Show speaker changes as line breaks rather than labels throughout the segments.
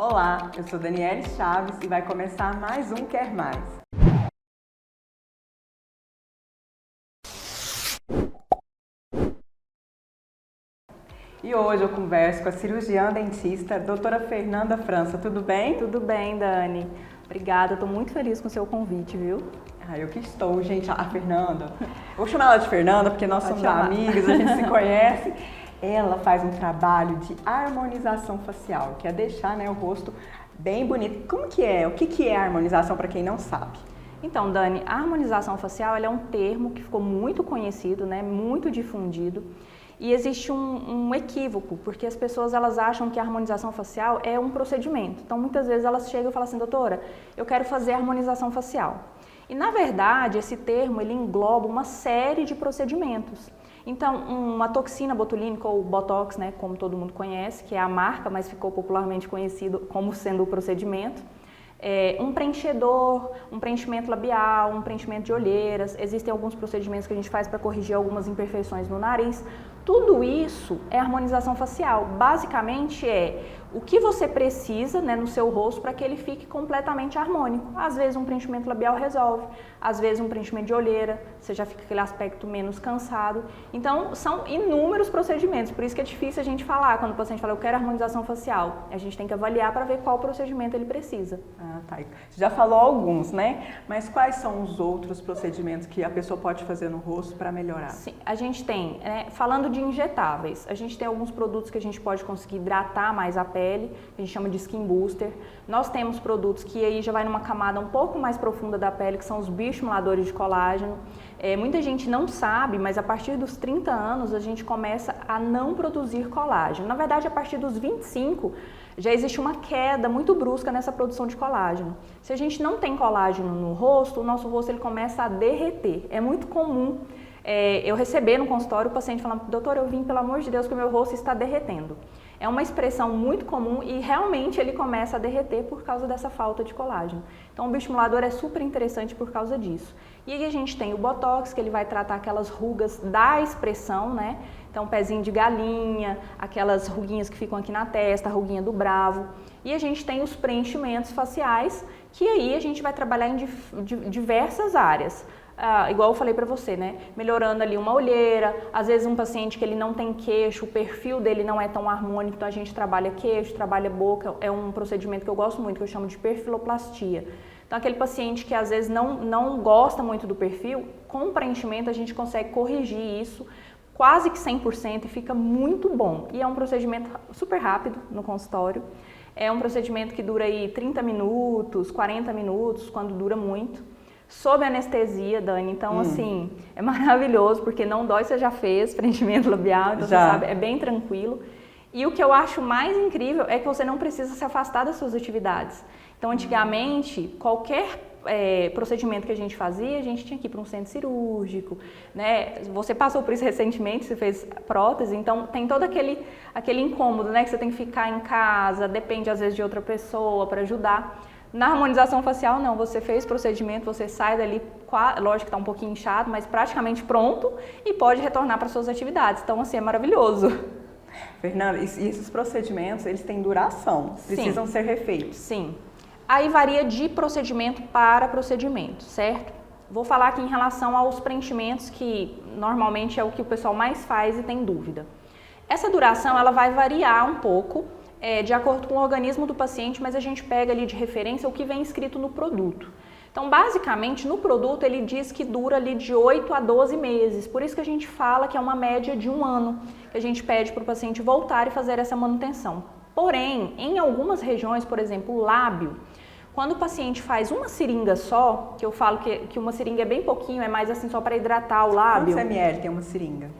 Olá, eu sou Daniele Chaves e vai começar mais um Quer Mais. E hoje eu converso com a cirurgiã dentista, doutora Fernanda França. Tudo bem?
Tudo bem, Dani. Obrigada, estou muito feliz com o seu convite, viu?
Eu que estou, gente. A Fernanda, eu vou chamar ela de Fernanda porque nós somos amigas, a gente se conhece. Ela faz um trabalho de harmonização facial, que é deixar, o rosto bem bonito. Como que é? O que é harmonização para quem não sabe?
Então, Dani, a harmonização facial é um termo que ficou muito conhecido, muito difundido. E existe um equívoco, porque as pessoas elas acham que a harmonização facial é um procedimento. Então, muitas vezes elas chegam e falam assim, doutora, eu quero fazer harmonização facial. E, na verdade, esse termo ele engloba uma série de procedimentos. Então, uma toxina botulínica ou Botox, como todo mundo conhece, que é a marca, mas ficou popularmente conhecido como sendo o procedimento. Um preenchedor, um preenchimento labial, um preenchimento de olheiras. Existem alguns procedimentos que a gente faz para corrigir algumas imperfeições no nariz. Tudo isso é harmonização facial. Basicamente o que você precisa no seu rosto para que ele fique completamente harmônico. Às vezes um preenchimento labial resolve, às vezes um preenchimento de olheira, você já fica aquele aspecto menos cansado. Então são inúmeros procedimentos, por isso que é difícil a gente falar, quando o paciente fala eu quero harmonização facial, a gente tem que avaliar para ver qual procedimento ele precisa.
Tá. Você já falou alguns, mas quais são os outros procedimentos que a pessoa pode fazer no rosto para melhorar?
Sim, a gente tem, falando de injetáveis, a gente tem alguns produtos que a gente pode conseguir hidratar mais a pele, a gente chama de skin booster. Nós temos produtos que aí já vai numa camada um pouco mais profunda da pele, que são os bioestimuladores de colágeno. Muita gente não sabe, mas a partir dos 30 anos a gente começa a não produzir colágeno. Na verdade, a partir dos 25 já existe uma queda muito brusca nessa produção de colágeno. Se a gente não tem colágeno no rosto, o nosso rosto ele começa a derreter. É muito comum eu receber no consultório o paciente falando, doutor, eu vim pelo amor de Deus que o meu rosto está derretendo. É uma expressão muito comum e realmente ele começa a derreter por causa dessa falta de colágeno. Então o bioestimulador é super interessante por causa disso. E aí a gente tem o Botox, que ele vai tratar aquelas rugas da expressão, Então pezinho de galinha, aquelas ruguinhas que ficam aqui na testa, a ruguinha do bravo. E a gente tem os preenchimentos faciais, que aí a gente vai trabalhar em diversas áreas. Igual eu falei para você, melhorando ali uma olheira, às vezes um paciente que ele não tem queixo, o perfil dele não é tão harmônico, então a gente trabalha queixo, trabalha boca, é um procedimento que eu gosto muito, que eu chamo de perfiloplastia. Então aquele paciente que às vezes não gosta muito do perfil, com o preenchimento a gente consegue corrigir isso quase que 100% e fica muito bom. E é um procedimento super rápido no consultório, é um procedimento que dura aí 30 minutos, 40 minutos, quando dura muito. Sob anestesia, Dani, então assim, é maravilhoso, porque não dói, você já fez preenchimento labial, então você sabe, é bem tranquilo. E o que eu acho mais incrível é que você não precisa se afastar das suas atividades. Então, antigamente, qualquer procedimento que a gente fazia, a gente tinha que ir para um centro cirúrgico, Você passou por isso recentemente, você fez prótese, então tem todo aquele incômodo, que você tem que ficar em casa, depende às vezes de outra pessoa para ajudar. Na harmonização facial, não, você fez o procedimento, você sai dali, lógico que está um pouquinho inchado, mas praticamente pronto e pode retornar para suas atividades. Então, assim, é maravilhoso.
Fernanda, e esses procedimentos, eles têm duração? Precisam ser refeitos?
Sim. Aí varia de procedimento para procedimento, certo? Vou falar aqui em relação aos preenchimentos, que normalmente é o que o pessoal mais faz e tem dúvida. Essa duração, ela vai variar um pouco, de acordo com o organismo do paciente, mas a gente pega ali de referência o que vem escrito no produto. Então, basicamente, no produto ele diz que dura ali de 8 a 12 meses, por isso que a gente fala que é uma média de 1 ano, que a gente pede para o paciente voltar e fazer essa manutenção. Porém, em algumas regiões, por exemplo, o lábio, quando o paciente faz uma seringa só, que eu falo que uma seringa é bem pouquinho, é mais assim só para hidratar o lábio.
Quantos ml tem uma seringa?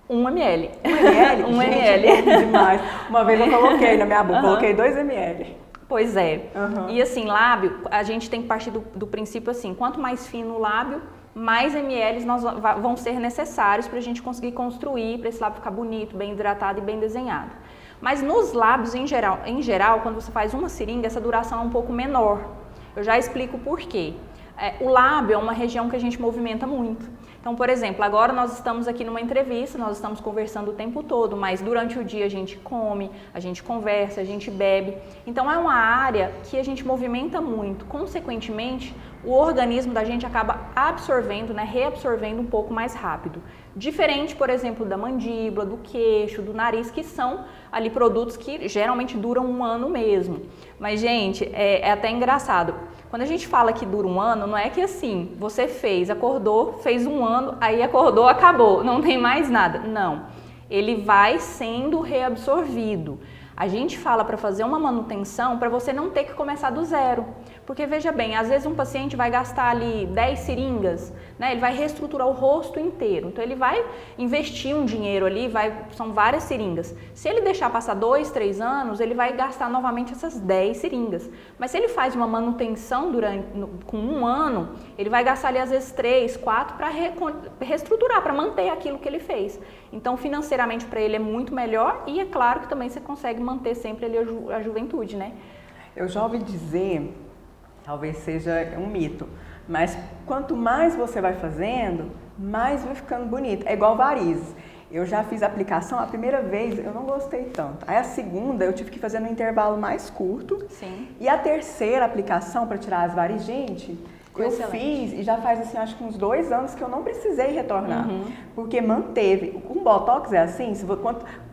1 ml.
1 ml?
1
Gente,
ml.
É bom demais. Uma vez eu coloquei na minha boca, coloquei 2 ml.
Pois é. E assim, lábio, a gente tem que partir do princípio assim, quanto mais fino o lábio, mais ml vão ser necessários para a gente conseguir construir, para esse lábio ficar bonito, bem hidratado e bem desenhado. Mas nos lábios, em geral, quando você faz uma seringa, essa duração é um pouco menor. Eu já explico por quê. O lábio é uma região que a gente movimenta muito. Então, por exemplo, agora nós estamos aqui numa entrevista, nós estamos conversando o tempo todo, mas durante o dia a gente come, a gente conversa, a gente bebe. Então, é uma área que a gente movimenta muito. Consequentemente, o organismo da gente acaba absorvendo, né, reabsorvendo um pouco mais rápido. Diferente, por exemplo, da mandíbula, do queixo, do nariz, que são ali produtos que geralmente duram um ano mesmo. Mas, gente, é até engraçado. Quando a gente fala que dura um ano, não é que assim, você acordou, fez um ano, aí acordou, acabou, não tem mais nada. Não, ele vai sendo reabsorvido. A gente fala para fazer uma manutenção para você não ter que começar do zero. Porque veja bem, às vezes um paciente vai gastar ali 10 seringas, né? Ele vai reestruturar o rosto inteiro. Então ele vai investir um dinheiro ali, são várias seringas. Se ele deixar passar 2, 3 anos, ele vai gastar novamente essas 10 seringas. Mas se ele faz uma manutenção com um ano, ele vai gastar ali às vezes 3, 4 para reestruturar, para manter aquilo que ele fez. Então financeiramente para ele é muito melhor e é claro que também você consegue manter sempre ali a juventude, né?
Eu já ouvi dizer, talvez seja um mito, mas quanto mais você vai fazendo, mais vai ficando bonito. É igual varizes. Eu já fiz a aplicação, a primeira vez eu não gostei tanto. Aí a segunda eu tive que fazer no intervalo mais curto.
Sim.
E a terceira aplicação para tirar as varizes, gente, eu fiz e já faz assim, acho que uns 2 anos que eu não precisei retornar. Porque manteve. Com Botox é assim,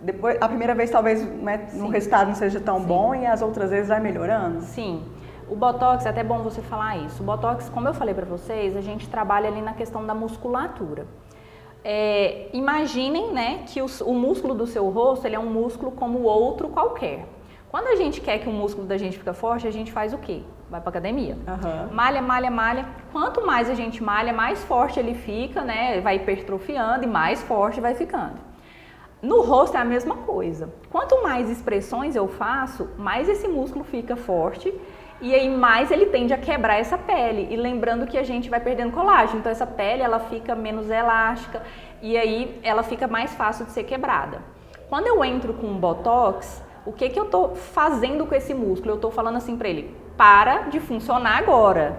depois, a primeira vez talvez, né, o resultado não seja tão bom e as outras vezes vai melhorando.
Sim. O Botox, é até bom você falar isso. O Botox, como eu falei para vocês, a gente trabalha ali na questão da musculatura. Imaginem, né, que o músculo do seu rosto, ele é um músculo como outro qualquer. Quando a gente quer que o músculo da gente fique forte, a gente faz o quê? Vai pra academia. Malha, malha, malha. Quanto mais a gente malha, mais forte ele fica, né? Vai hipertrofiando e mais forte vai ficando. No rosto é a mesma coisa. Quanto mais expressões eu faço, mais esse músculo fica forte e aí mais ele tende a quebrar essa pele. E lembrando que a gente vai perdendo colágeno, então essa pele ela fica menos elástica e aí ela fica mais fácil de ser quebrada. Quando eu entro com um Botox, o que eu tô fazendo com esse músculo? Eu tô falando assim para ele, para de funcionar agora.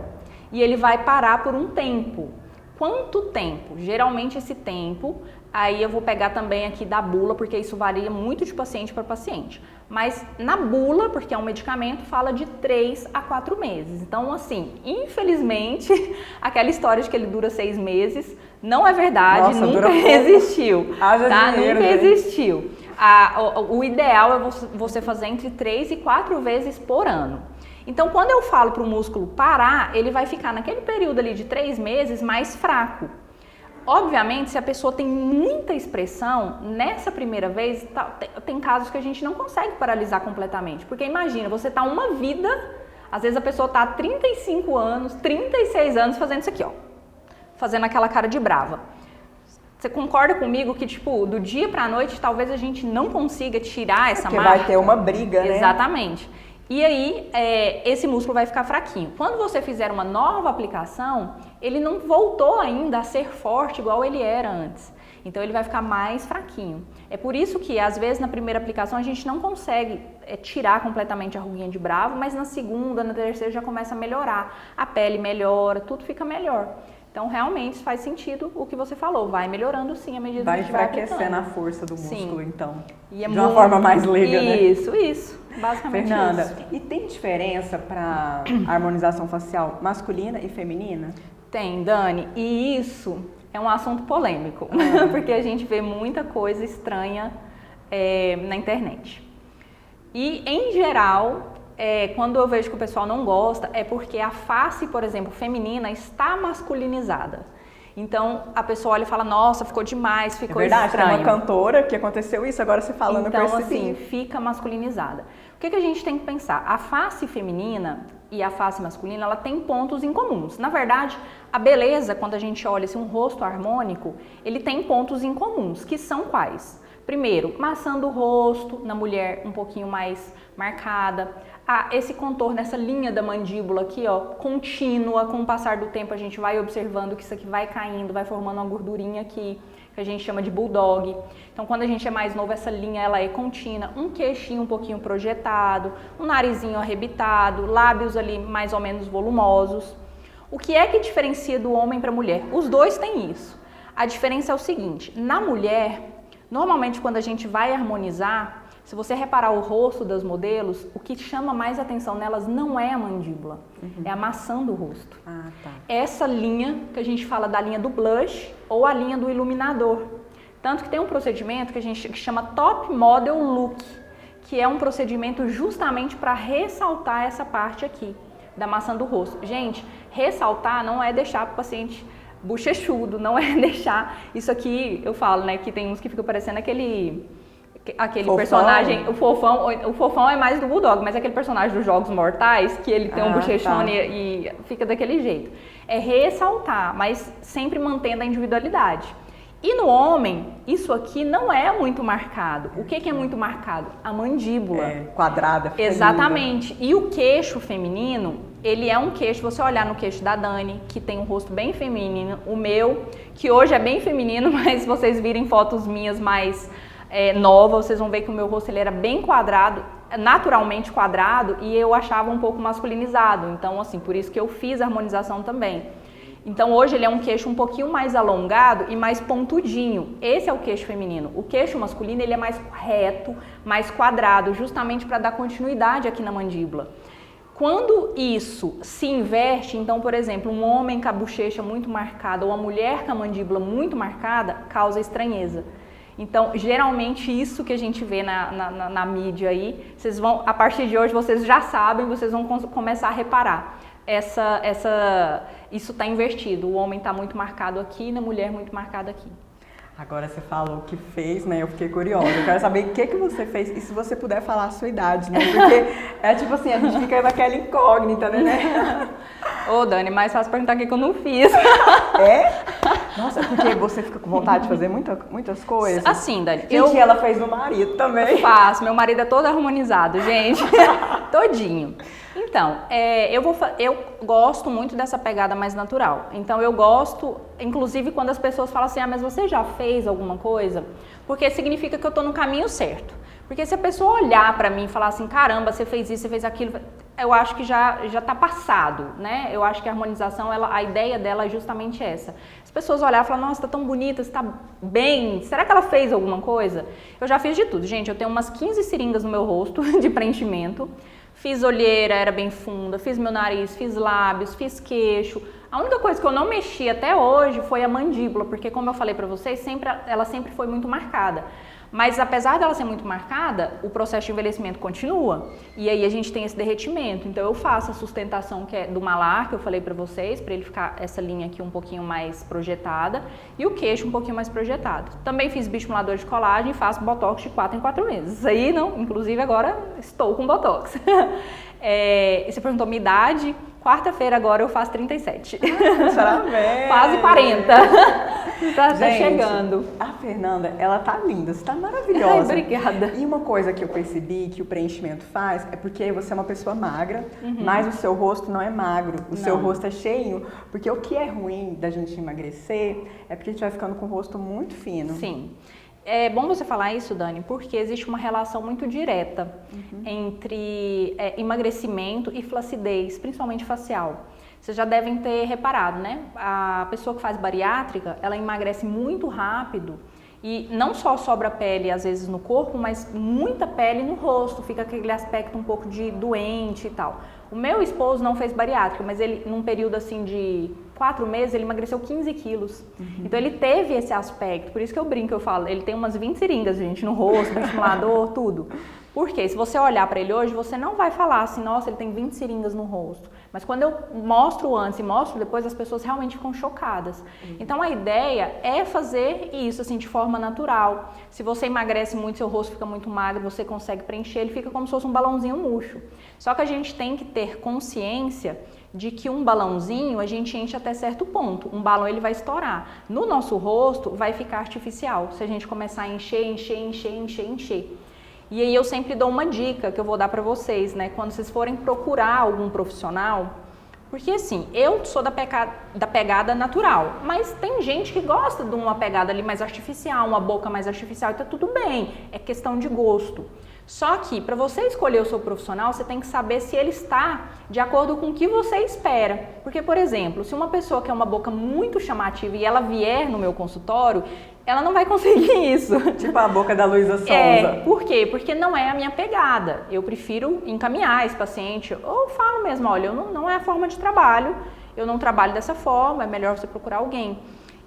E ele vai parar por um tempo. Quanto tempo? Geralmente esse tempo, aí eu vou pegar também aqui da bula, porque isso varia muito de paciente para paciente. Mas na bula, porque é um medicamento, fala de 3 a 4 meses. Então, assim, infelizmente, aquela história de que ele dura 6 meses, não é verdade. Nossa, nunca existiu. Tá? Nunca existiu. O ideal é você fazer entre 3 e 4 vezes por ano. Então, quando eu falo para o músculo parar, ele vai ficar naquele período ali de 3 meses mais fraco. Obviamente, se a pessoa tem muita expressão, nessa primeira vez, tem casos que a gente não consegue paralisar completamente. Porque imagina, você tá uma vida, às vezes a pessoa tá há 35 anos, 36 anos fazendo isso aqui, ó. Fazendo aquela cara de brava. Você concorda comigo que, tipo, do dia pra noite, talvez a gente não consiga tirar essa marca?
Porque vai ter uma briga, né?
Exatamente. E aí, esse músculo vai ficar fraquinho. Quando você fizer uma nova aplicação, ele não voltou ainda a ser forte igual ele era antes. Então, ele vai ficar mais fraquinho. É por isso que, às vezes, na primeira aplicação, a gente não consegue tirar completamente a ruguinha de bravo, mas na segunda, na terceira, já começa a melhorar. A pele melhora, tudo fica melhor. Então, realmente, faz sentido o que você falou. Vai melhorando, sim, à medida que a gente vai aplicando.
Vai enfraquecendo a força do músculo, sim. Então.
E é
de uma forma mais leiga, né?
Isso. Basicamente
Fernanda,
isso.
E tem diferença para harmonização facial masculina e feminina?
Tem, Dani. E isso é um assunto polêmico, porque a gente vê muita coisa estranha na internet. E, em geral, quando eu vejo que o pessoal não gosta, é porque a face, por exemplo, feminina está masculinizada. Então, a pessoa olha e fala, nossa, ficou demais, ficou estranho.
Tem uma cantora que aconteceu isso, agora você falando
então,
eu percebi.
Então, assim, fica masculinizada. O que a gente tem que pensar? A face feminina e a face masculina, ela tem pontos em comuns. Na verdade, a beleza, quando a gente olha assim, um rosto harmônico, ele tem pontos em comuns, que são quais? Primeiro, maçã do rosto, na mulher um pouquinho mais marcada. Esse contorno, essa linha da mandíbula aqui, ó, contínua, com o passar do tempo a gente vai observando que isso aqui vai caindo, vai formando uma gordurinha aqui, que a gente chama de bulldog. Então, quando a gente é mais novo, essa linha ela é contínua, um queixinho um pouquinho projetado, um narizinho arrebitado, lábios ali mais ou menos volumosos. O que é que diferencia do homem para a mulher? Os dois têm isso. A diferença é o seguinte, na mulher, normalmente quando a gente vai harmonizar, se você reparar o rosto das modelos, o que chama mais atenção nelas não é a mandíbula, é a maçã do rosto.
Ah, tá.
Essa linha que a gente fala da linha do blush ou a linha do iluminador. Tanto que tem um procedimento que a gente chama Top Model Look, que é um procedimento justamente para ressaltar essa parte aqui da maçã do rosto. Gente, ressaltar não é deixar o paciente bochechudo, não é deixar isso aqui, eu falo, né, que tem uns que ficam parecendo aquele fofão. Personagem, o fofão é mais do Bulldog, mas aquele personagem dos Jogos Mortais, que ele tem um bochechone e fica daquele jeito. É ressaltar, mas sempre mantendo a individualidade. E no homem, isso aqui não é muito marcado. O que é muito marcado? A mandíbula.
Quadrada.
Exatamente. Linda. E o queixo feminino, ele é um queixo, você olhar no queixo da Dani, que tem um rosto bem feminino, o meu, que hoje é bem feminino, mas se vocês virem fotos minhas mais nova, vocês vão ver que o meu rosto ele era bem quadrado, naturalmente quadrado, e eu achava um pouco masculinizado. Então, assim, por isso que eu fiz a harmonização também. Então, hoje ele é um queixo um pouquinho mais alongado e mais pontudinho. Esse é o queixo feminino. O queixo masculino ele é mais reto, mais quadrado, justamente para dar continuidade aqui na mandíbula. Quando isso se inverte, então, por exemplo, um homem com a bochecha muito marcada ou uma mulher com a mandíbula muito marcada, causa estranheza. Então, geralmente isso que a gente vê na mídia aí, vocês vão, a partir de hoje vocês já sabem, vocês vão começar a reparar. Isso está invertido, o homem está muito marcado aqui e a mulher muito marcada aqui.
Agora você falou que fez, né? Eu fiquei curiosa. Eu quero saber o que você fez e se você puder falar a sua idade, né? Porque é tipo assim, a gente fica naquela incógnita, né?
Ô, Dani, mais fácil perguntar o que eu não fiz.
É? Nossa, porque você fica com vontade de fazer muitas coisas?
Assim, Dani.
Gente, ela fez no marido também.
Faço, meu marido é todo harmonizado, gente. Todinho. Então, eu gosto muito dessa pegada mais natural. Então, eu gosto, inclusive quando as pessoas falam assim, mas você já fez alguma coisa? Porque significa que eu tô no caminho certo. Porque se a pessoa olhar pra mim e falar assim, caramba, você fez isso, você fez aquilo, eu acho que já tá passado, né? Eu acho que a harmonização, a ideia dela é justamente essa. As pessoas olharem e falar, nossa, tá tão bonita, você tá bem, será que ela fez alguma coisa? Eu já fiz de tudo, gente, eu tenho umas 15 seringas no meu rosto de preenchimento. Fiz olheira, era bem funda, fiz meu nariz, fiz lábios, fiz queixo. A única coisa que eu não mexi até hoje foi a mandíbula, porque como eu falei pra vocês, ela sempre foi muito marcada. Mas apesar dela ser muito marcada, o processo de envelhecimento continua. E aí a gente tem esse derretimento. Então eu faço a sustentação que é do malar, que eu falei pra vocês, pra ele ficar essa linha aqui um pouquinho mais projetada. E o queixo um pouquinho mais projetado. Também fiz bioestimulador de colagem e faço botox de 4 em 4 meses. Isso aí não, inclusive agora estou com botox. Você perguntou minha idade. Quarta-feira agora eu faço 37.
Parabéns!
Quase 40. Tá chegando.
A Fernanda, ela tá linda, você tá maravilhosa.
Ai, obrigada.
E uma coisa que eu percebi que o preenchimento faz é porque você é uma pessoa magra, mas o seu rosto não é magro, o seu rosto é cheinho. Porque o que é ruim da gente emagrecer é porque a gente vai ficando com o rosto muito fino.
Sim. É bom você falar isso, Dani, porque existe uma relação muito direta entre emagrecimento e flacidez, principalmente facial. Vocês já devem ter reparado, né? A pessoa que faz bariátrica, ela emagrece muito rápido e não só sobra pele às vezes no corpo, mas muita pele no rosto, fica aquele aspecto um pouco de doente e tal. O meu esposo não fez bariátrica, mas ele, num período assim de 4 meses, ele emagreceu 15 quilos. Então ele teve esse aspecto, por isso que eu brinco, eu falo, ele tem umas 20 seringas, gente, no rosto, no estimulador, tudo. Porque se você olhar para ele hoje, você não vai falar assim, nossa, ele tem 20 seringas no rosto. Mas quando eu mostro antes e mostro depois, as pessoas realmente ficam chocadas. Então a ideia é fazer isso assim de forma natural. Se você emagrece muito, seu rosto fica muito magro, você consegue preencher, ele fica como se fosse um balãozinho murcho. Só que a gente tem que ter consciência de que um balãozinho a gente enche até certo ponto. Um balão ele vai estourar. No nosso rosto vai ficar artificial. Se a gente começar a encher. E aí eu sempre dou uma dica que eu vou dar pra vocês, né? Quando vocês forem procurar algum profissional, porque assim, eu sou da pegada natural, mas tem gente que gosta de uma pegada ali mais artificial, uma boca mais artificial, e tá tudo bem, é questão de gosto. Só que, para você escolher o seu profissional, você tem que saber se ele está de acordo com o que você espera. Porque, por exemplo, se uma pessoa quer uma boca muito chamativa e ela vier no meu consultório, ela não vai conseguir isso.
Tipo a boca da Luísa Sonza.
Por quê? Porque não é a minha pegada. Eu prefiro encaminhar esse paciente, ou falo mesmo, olha, não é a forma de trabalho, eu não trabalho dessa forma, é melhor você procurar alguém.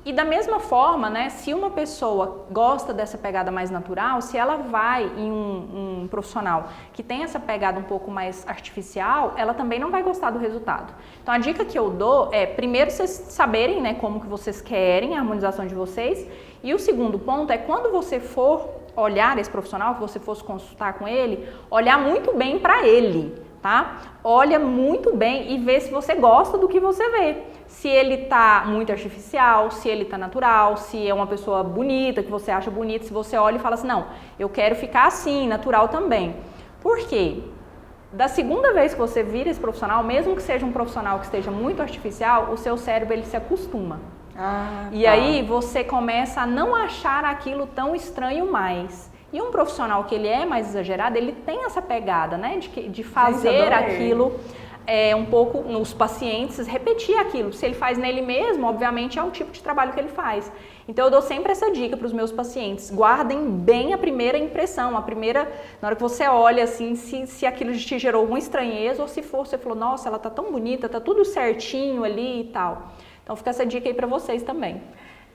E da mesma forma, né, se uma pessoa gosta dessa pegada mais natural, se ela vai em um profissional que tem essa pegada um pouco mais artificial, ela também não vai gostar do resultado. Então a dica que eu dou é, primeiro vocês saberem, né, como que vocês querem a harmonização de vocês, e o segundo ponto é quando você for olhar esse profissional, que você fosse consultar com ele, olhar muito bem para ele, tá? Olha muito bem e vê se você gosta do que você vê. Se ele tá muito artificial, se ele tá natural, se é uma pessoa bonita, que você acha bonita, se você olha e fala assim, não, eu quero ficar assim, natural também. Por quê? Da segunda vez que você vira esse profissional, mesmo que seja um profissional que esteja muito artificial, o seu cérebro ele se acostuma. E aí você começa a não achar aquilo tão estranho mais. E um profissional que ele é mais exagerado, ele tem essa pegada, né, de fazer aquilo um pouco nos pacientes, repetir aquilo. Se ele faz nele mesmo, obviamente é um tipo de trabalho que ele faz. Então eu dou sempre essa dica para os meus pacientes, guardem bem a primeira impressão, na hora que você olha assim, se aquilo te gerou alguma estranheza ou se for, você falou, nossa, ela tá tão bonita, tá tudo certinho ali e tal. Então fica essa dica aí para vocês também.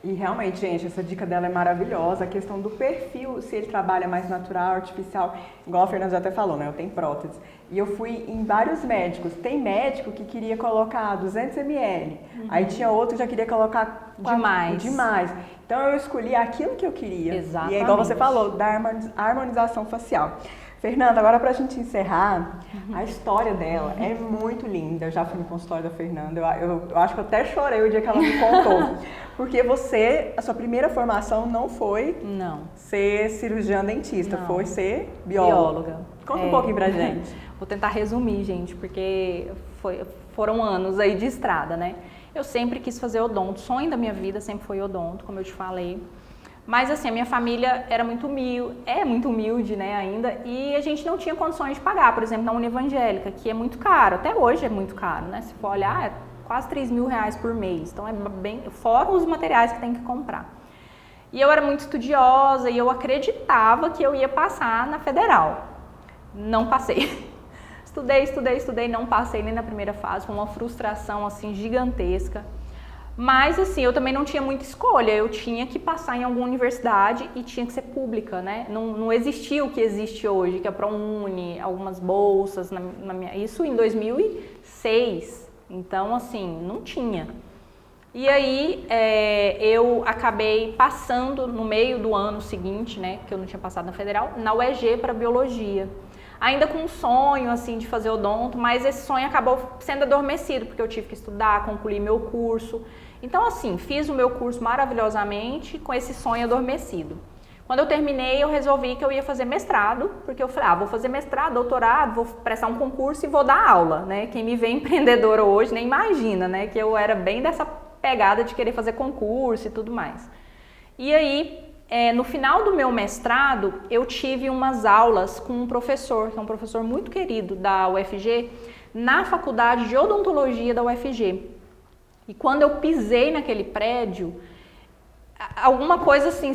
E realmente, gente, essa dica dela é maravilhosa, a questão do perfil, se ele trabalha mais natural, artificial, igual a Fernanda até falou, né, eu tenho prótese. E eu fui em vários médicos, tem médico que queria colocar 200 ml, aí tinha outro que já queria colocar demais. Então eu escolhi aquilo que eu queria.
Exatamente.
E é igual você falou, da harmonização facial. Fernanda, agora pra gente encerrar, a história dela é muito linda. Eu já fui no consultório da Fernanda, eu acho que eu até chorei o dia que ela me contou. Porque a sua primeira formação não foi ser cirurgiã dentista, foi ser bióloga. Conta um pouquinho pra gente.
Vou tentar resumir, gente, porque foram anos aí de estrada, né? Eu sempre quis fazer odonto, o sonho da minha vida sempre foi odonto, como eu te falei. Mas assim, a minha família era muito humilde, né, ainda, e a gente não tinha condições de pagar, por exemplo, na Univangélica, que é muito caro, até hoje é muito caro, né, se for olhar, é quase 3 mil reais por mês, então é bem, fora os materiais que tem que comprar. E eu era muito estudiosa e eu acreditava que eu ia passar na Federal, não passei. Estudei, não passei nem na primeira fase, foi uma frustração assim gigantesca. Mas assim, eu também não tinha muita escolha, eu tinha que passar em alguma universidade e tinha que ser pública, né? Não existia o que existe hoje, que é a ProUni, algumas bolsas, isso em 2006, então assim, não tinha. E aí eu acabei passando no meio do ano seguinte, né, que eu não tinha passado na Federal, na UEG para Biologia. Ainda com um sonho, assim, de fazer odonto, mas esse sonho acabou sendo adormecido, porque eu tive que estudar, concluir meu curso. Então, assim, fiz o meu curso maravilhosamente com esse sonho adormecido. Quando eu terminei, eu resolvi que eu ia fazer mestrado, porque eu falei, vou fazer mestrado, doutorado, vou prestar um concurso e vou dar aula, né? Quem me vê empreendedora hoje nem imagina, né? Que eu era bem dessa pegada de querer fazer concurso e tudo mais. E aí, no final do meu mestrado, eu tive umas aulas com um professor, que é um professor muito querido da UFG, na faculdade de odontologia da UFG. E quando eu pisei naquele prédio, alguma coisa assim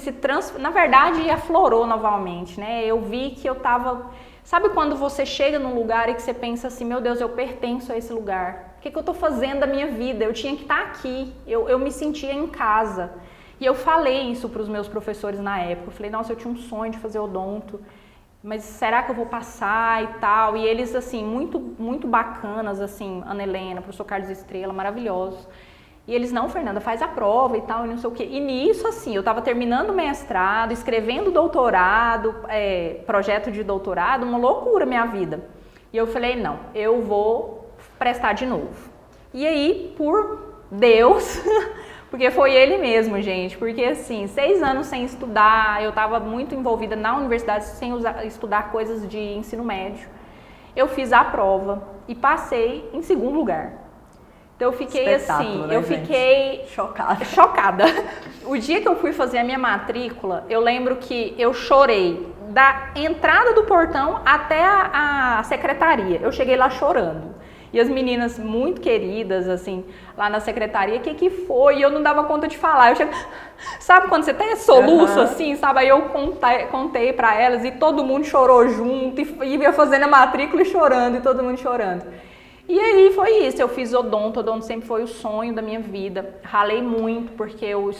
na verdade aflorou novamente, né? Eu vi que eu tava... Sabe quando você chega num lugar e que você pensa assim, meu Deus, eu pertenço a esse lugar. O que eu tô fazendo da minha vida? Eu tinha que estar aqui, eu me sentia em casa. E eu falei isso para os meus professores na época, eu falei, nossa, eu tinha um sonho de fazer odonto, mas será que eu vou passar e tal? E eles, assim, muito bacanas, assim, Ana Helena, professor Carlos Estrela, maravilhosos. E eles, não, Fernanda, faz a prova e tal, e não sei o quê. E nisso, assim, eu estava terminando o mestrado, escrevendo doutorado, projeto de doutorado, uma loucura minha vida. E eu falei, não, eu vou prestar de novo. E aí, por Deus... Porque foi ele mesmo, gente, porque assim, 6 anos sem estudar, eu estava muito envolvida na universidade sem estudar coisas de ensino médio. Eu fiz a prova e passei em segundo lugar. Então eu fiquei assim,
né,
eu fiquei chocada. O dia que eu fui fazer a minha matrícula, eu lembro que eu chorei da entrada do portão até a secretaria. Eu cheguei lá chorando. E as meninas muito queridas, assim, lá na secretaria, o que foi? E eu não dava conta de falar. Sabe quando você até soluço assim, sabe? Aí eu contei pra elas e todo mundo chorou junto e ia fazendo a matrícula e chorando, e todo mundo chorando. E aí foi isso, eu fiz odonto sempre foi o sonho da minha vida. Ralei muito, porque eu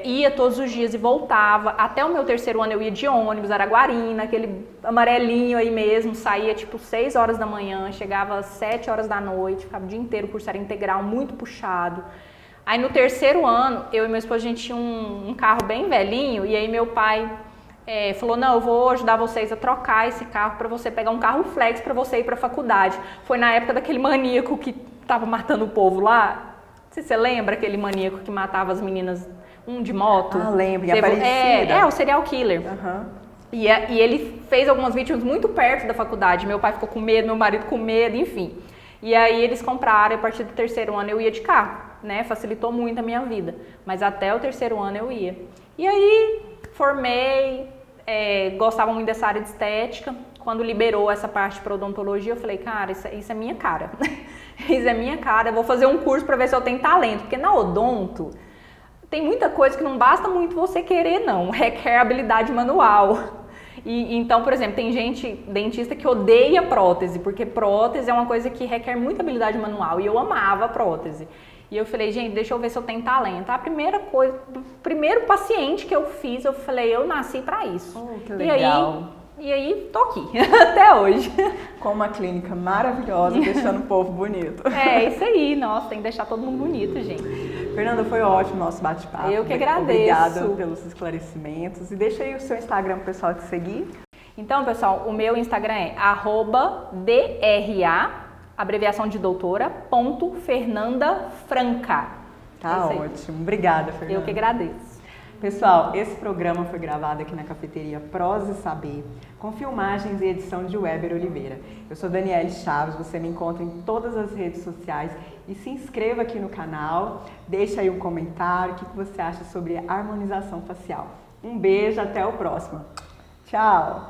ia todos os dias e voltava. Até o meu 3º ano eu ia de ônibus, Araguarina, aquele amarelinho aí mesmo, saía tipo 6 horas da manhã, chegava às 7 horas da noite, ficava o dia inteiro, o curso era integral, muito puxado. Aí no 3º ano, eu e meu esposo, a gente tinha um carro bem velhinho, e aí meu pai falou, não, eu vou ajudar vocês a trocar esse carro para você pegar um carro flex para você ir para a faculdade. Foi na época daquele maníaco que tava matando o povo lá. Não sei se você lembra aquele maníaco que matava as meninas, de moto.
Ah, lembro, e Aparecida.
O serial killer. E ele fez algumas vítimas muito perto da faculdade. Meu pai ficou com medo, meu marido com medo, enfim. E aí eles compraram, a partir do 3º ano eu ia de carro, né? Facilitou muito a minha vida. Mas até o 3º ano eu ia. E aí formei, gostava muito dessa área de estética. Quando liberou essa parte para odontologia, eu falei, cara, isso é minha cara. Isso é minha cara, eu vou fazer um curso para ver se eu tenho talento. Porque na odonto, tem muita coisa que não basta muito você querer, não. Requer habilidade manual. Então, por exemplo, tem dentista que odeia prótese, porque prótese é uma coisa que requer muita habilidade manual. E eu amava prótese. E eu falei, gente, deixa eu ver se eu tenho talento. A primeira coisa, o primeiro paciente que eu fiz, eu falei, eu nasci pra isso.
Oh, que legal.
E aí, tô aqui, até hoje.
Com uma clínica maravilhosa, deixando o povo bonito.
É, isso aí, nossa, tem que deixar todo mundo bonito, gente.
Fernanda, foi ótimo o nosso bate-papo.
Eu que agradeço.
Obrigada pelos esclarecimentos. E deixa aí o seu Instagram pro pessoal te seguir.
Então, pessoal, o meu Instagram é @DRA, abreviação de doutora, .FernandaFranca.
Tá ótimo. Obrigada, Fernanda.
Eu que agradeço.
Pessoal, esse programa foi gravado aqui na cafeteria Prosa e Saber, com filmagens e edição de Weber Oliveira. Eu sou Daniele Chaves, você me encontra em todas as redes sociais e se inscreva aqui no canal, deixa aí um comentário, o que você acha sobre harmonização facial. Um beijo, até o próximo. Tchau!